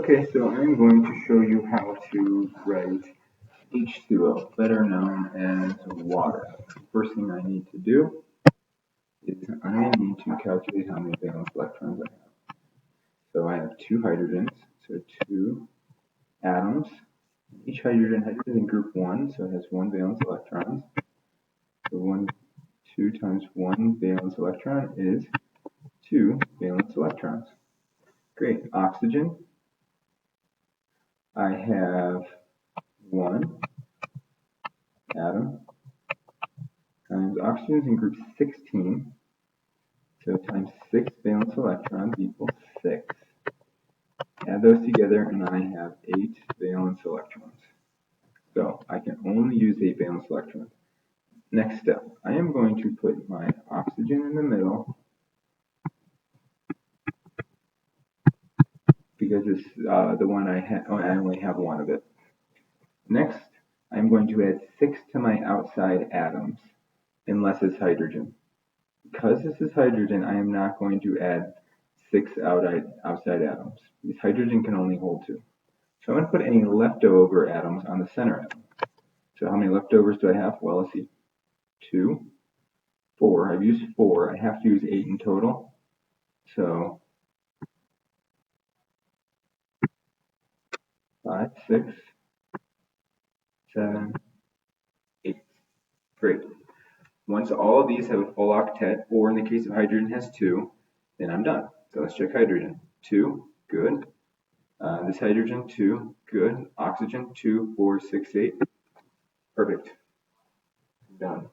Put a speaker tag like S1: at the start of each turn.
S1: Okay, so I'm going to show you how to write H2O, better known as water. First thing I need to do is I need to calculate how many valence electrons I have. So I have two hydrogens, so two atoms. Each hydrogen is in group 1, so it has one valence electron. So 2 times 1 valence electron is 2 valence electrons. Great. Oxygen, I have one atom times oxygen is in group 16, so times 6 valence electrons equals 6. Add those together and I have 8 valence electrons. So I can only use 8 valence electrons. Next step, I am going to put my oxygen in the middle because this the one I only have one of it. Next, I'm going to add 6 to my outside atoms, unless it's hydrogen. Because this is hydrogen, I am not going to add 6 outside atoms, because hydrogen can only hold 2. So I'm going to put any leftover atoms on the center atom. So how many leftovers do I have? Well, let's see. 2, 4. I've used 4. I have to use 8 in total. So 5, 6, 7, 8. Great. Once all of these have a full octet, or in the case of hydrogen has 2, then I'm done. So let's check hydrogen. 2, good. This hydrogen, 2, good. Oxygen, 2, 4, 6, 8. Perfect. Done.